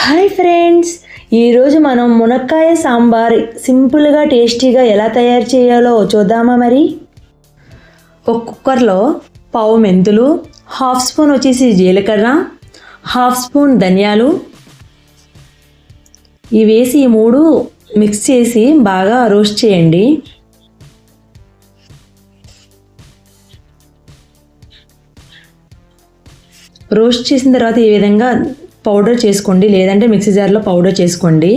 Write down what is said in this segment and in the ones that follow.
Hi friends, ఈరోజు మనం మునక్కాయ సాంబార్ సింపుల్గా టేస్టీగా ఎలా తయారు చేయాలో చూద్దామా. మరి ఒక కుక్కర్లో పావు మెంతులు, హాఫ్ స్పూన్ వచ్చేసి జీలకర్ర, హాఫ్ స్పూన్ ధనియాలు ఇవి వేసి ఈ మూడు మిక్స్ చేసి బాగా రోస్ట్ చేయండి. రోస్ట్ చేసిన తర్వాత ఈ విధంగా పౌడర్ చేసుకోండి, లేదంటే మిక్సీ జార్లో పౌడర్ చేసుకోండి.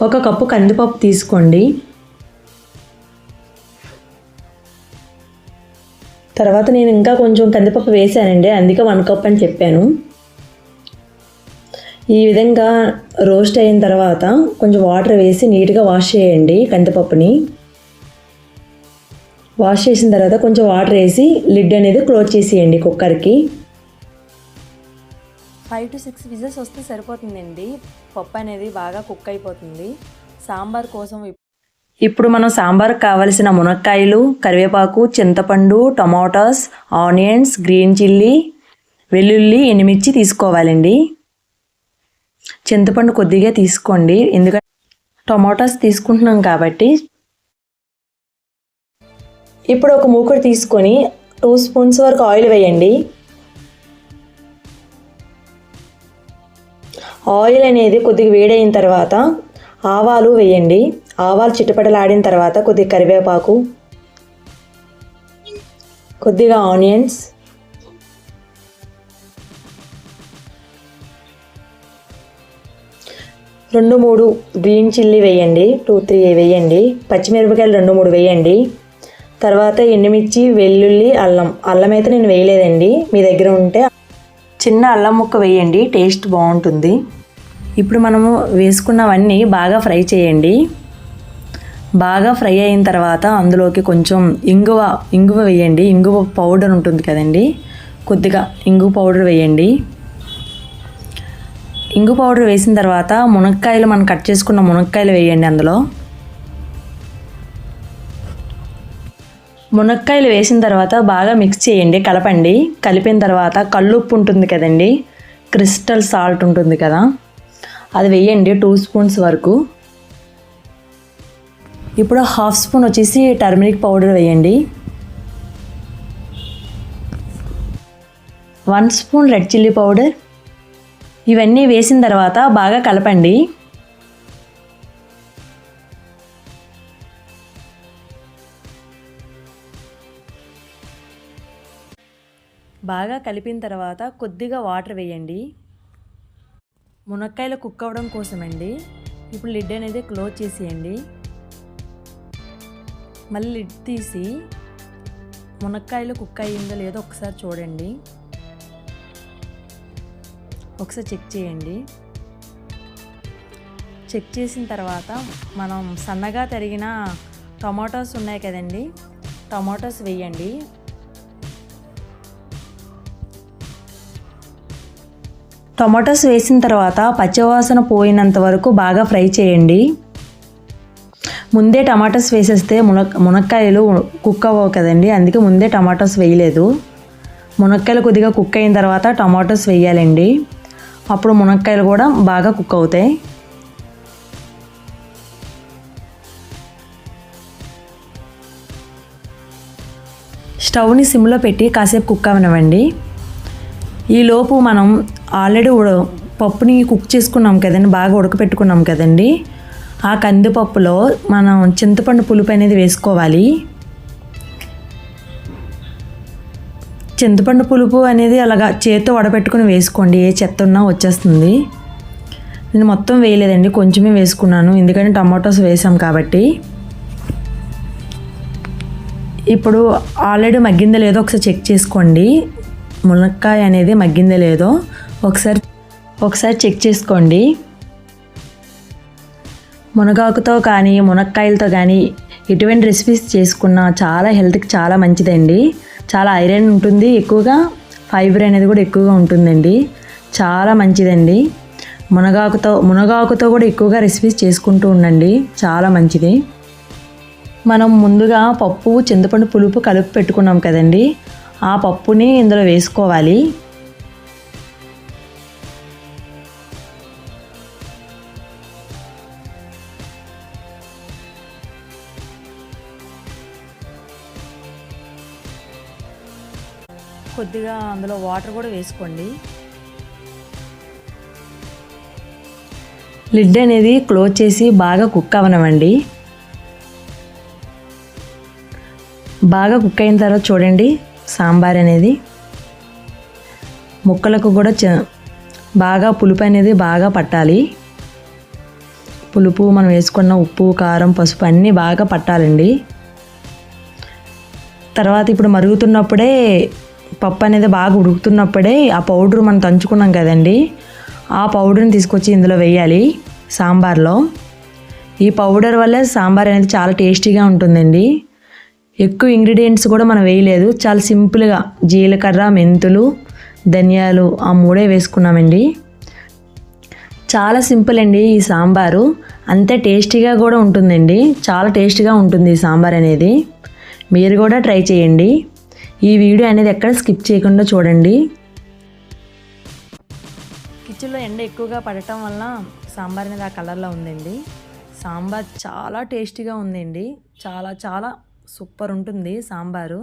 ఒక కప్పు కందిపప్పు తీసుకోండి. తర్వాత నేను ఇంకా కొంచెం కందిపప్పు వేసానండి, అందుకే 1 కప్ అని చెప్పాను. ఈ విధంగా రోస్ట్ అయిన తర్వాత కొంచెం వాటర్ వేసి నీట్గా వాష్ చేయండి. కందిపప్పుని వాష్ చేసిన తర్వాత కొంచెం వాటర్ వేసి లిడ్ అనేది క్లోజ్ చేసేయండి. కుక్కర్కి 5 to 6 విజిల్స్ వస్తే సరిపోతుందండి. పప్పు అనేది బాగా కుక్ అయిపోతుంది. సాంబార్ కోసం ఇప్పుడు మనం సాంబార్కి కావలసిన మునక్కాయలు, కరివేపాకు, చింతపండు, టమాటాస్, ఆనియన్స్, గ్రీన్ చిల్లీ, వెల్లుల్లి, ఎండుమిర్చి తీసుకోవాలండి. చింతపండు కొద్దిగా తీసుకోండి, ఎందుకంటే టమాటాస్ తీసుకుంటున్నాం కాబట్టి. ఇప్పుడు ఒక మూకుడు తీసుకొని 2 స్పూన్స్ వరకు ఆయిల్ వేయండి. ఆయిల్ అనేది కొద్దిగా వేడైన తర్వాత ఆవాలు వేయండి. ఆవాలు చిటపటలాడిన తర్వాత కొద్దిగా కరివేపాకు, కొద్దిగా ఆనియన్స్, రెండు మూడు గ్రీన్ చిల్లీ వేయండి, 2-3 వేయండి. పచ్చిమిరపకాయలు 2-3 వేయండి. తర్వాత ఎండుమిర్చి, వెల్లుల్లి, అల్లం అయితే నేను వేయలేదండి. మీ దగ్గర ఉంటే చిన్న అల్లం ముక్క వేయండి, టేస్ట్ బాగుంటుంది. ఇప్పుడు మనము వేసుకున్నవన్నీ బాగా ఫ్రై చేయండి. బాగా ఫ్రై అయిన తర్వాత అందులోకి కొంచెం ఇంగువ వేయండి. ఇంగువ పౌడర్ ఉంటుంది కదండి, కొద్దిగా ఇంగువ పౌడర్ వేయండి. ఇంగు పౌడర్ వేసిన తర్వాత మునక్కాయలు మనం కట్ చేసుకున్న మునక్కాయలు వేయండి. అందులో మునక్కాయలు వేసిన తర్వాత బాగా మిక్స్ చేయండి, కలపండి. కలిపిన తర్వాత కల్లుప్పు ఉంటుంది కదండి, క్రిస్టల్ సాల్ట్ ఉంటుంది కదా, అది వేయండి 2 స్పూన్స్ వరకు. ఇప్పుడు హాఫ్ స్పూన్ వచ్చేసి టర్మరిక్ పౌడర్ వేయండి. 1 స్పూన్ రెడ్ చిల్లీ పౌడర్. ఇవన్నీ వేసిన తర్వాత బాగా కలపండి. బాగా కలిపిన తర్వాత కొద్దిగా వాటర్ వేయండి, మునక్కాయలు కుక్ అవ్వడం కోసమండి. ఇప్పుడు లిడ్ అనేది క్లోజ్ చేసేయండి. మళ్ళీ లిడ్ తీసి మునక్కాయలు కుక్ అయ్యిందో లేదో ఒకసారి చూడండి, ఒకసారి చెక్ చేయండి. చెక్ చేసిన తర్వాత మనం సన్నగా తరిగిన టమాటాస్ ఉన్నాయి కదండి, టమాటాస్ వేయండి. టమాటాస్ వేసిన తర్వాత పచ్చివాసన పోయినంత వరకు బాగా ఫ్రై చేయండి. ముందే టమాటాస్ వేసేస్తే మునక్కాయలు కుక్ అవ్వవు కదండి, అందుకే ముందే టమాటాస్ వేయలేదు. మునక్కాయలు కొద్దిగా కుక్ అయిన తర్వాత టమాటాస్ వేయాలండి, అప్పుడు మునక్కాయలు కూడా బాగా కుక్ అవుతాయి. స్టవ్ని సిమ్లో పెట్టి కాసేపు కుక్ అవనివ్వండి. ఈలోపు మనం ఆల్రెడీ పప్పుని కుక్ చేసుకున్నాం కదండి, బాగా ఉడకపెట్టుకున్నాం కదండి, ఆ కందిపప్పులో మనం చింతపండు పులుపు అనేది వేసుకోవాలి. చింతపండు పులుపు అనేది అలాగా చేత్తో వడపెట్టుకుని వేసుకోండి, ఏ చెత్త ఉన్నా వచ్చేస్తుంది. నేను మొత్తం వేయలేదండి, కొంచెమే వేసుకున్నాను, ఎందుకంటే టమాటోస్ వేసాం కాబట్టి. ఇప్పుడు ఆల్రెడీ మగ్గిందో లేదో ఒకసారి చెక్ చేసుకోండి. మునక్కాయ అనేది మగ్గిందో లేదో ఒకసారి చెక్ చేసుకోండి. మునగాకుతో కానీ మునక్కాయలతో కానీ ఎటువంటి రెసిపీస్ చేసుకున్నా చాలా హెల్త్కి చాలా మంచిదండి. చాలా ఐరన్ ఉంటుంది, ఎక్కువగా ఫైబర్ అనేది కూడా ఎక్కువగా ఉంటుందండి, చాలా మంచిదండి. మునగాకుతో కూడా ఎక్కువగా రెసిపీస్ చేసుకుంటూ ఉండండి, చాలా మంచిది. మనం ముందుగా పప్పు, చింతపండు పులుపు కలిపి పెట్టుకున్నాం కదండి, ఆ పప్పుని ఇందులో వేసుకోవాలి. కొద్దిగా అందులో వాటర్ కూడా వేసుకోండి. లిడ్ అనేది క్లోజ్ చేసి బాగా కుక్ అవనివ్వండి. బాగా కుక్ అయిన తర్వాత చూడండి, సాంబార్ అనేది ముక్కలకు కూడా బాగా పులుపు అనేది బాగా పట్టాలి. పులుపు మనం వేసుకున్న ఉప్పు, కారం, పసుపు అన్నీ బాగా పట్టాలండి. తర్వాత ఇప్పుడు మరుగుతున్నప్పుడే, పప్పు అనేది బాగా ఉడుకుతున్నప్పుడే ఆ పౌడర్ మనం దంచుకున్నాం కదండి, ఆ పౌడర్ని తీసుకొచ్చి ఇందులో వేయాలి సాంబార్లో. ఈ పౌడర్ వల్లే సాంబార్ అనేది చాలా టేస్టీగా ఉంటుందండి. ఎక్కువ ఇంగ్రీడియంట్స్ కూడా మనం వేయలేదు, చాలా సింపుల్గా జీలకర్ర, మెంతులు, ధనియాలు ఆ మూడే వేసుకున్నామండి. చాలా సింపుల్ అండి ఈ సాంబారు, అంతే టేస్టీగా కూడా ఉంటుందండి. చాలా టేస్టీగా ఉంటుంది ఈ సాంబార్ అనేది. మీరు కూడా ట్రై చేయండి. ఈ వీడియో అనేది ఎక్కడ స్కిప్ చేయకుండా చూడండి. కిచెన్లో ఎండ ఎక్కువగా పడటం వల్ల సాంబార్ అనేది ఆ కలర్లో ఉందండి. సాంబార్ చాలా టేస్టీగా ఉందండి. చాలా చాలా సూపర్ ఉంటుంది సాంబారు.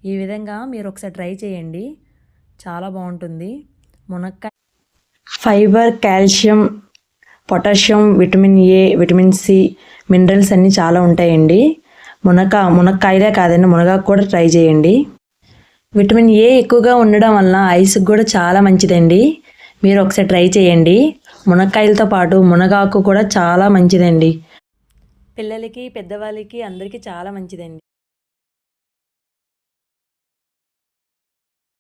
ఈ విధంగా మీరు ఒకసారి ట్రై చేయండి, చాలా బాగుంటుంది. మునక్కాయ fibre, calcium, potassium, vitamin A, vitamin C, minerals అన్నీ చాలా ఉంటాయండి. మునక్కాయలే కాదండి, మునగాకు కూడా ట్రై చేయండి. విటమిన్ ఏ ఎక్కువగా ఉండడం వల్ల ఐస్కి కూడా చాలా మంచిదండి. మీరు ఒకసారి ట్రై చేయండి. మునక్కాయలతో పాటు మునగాకు కూడా చాలా మంచిదండి. పిల్లలకి, పెద్దవాళ్ళకి అందరికీ చాలా మంచిదండి.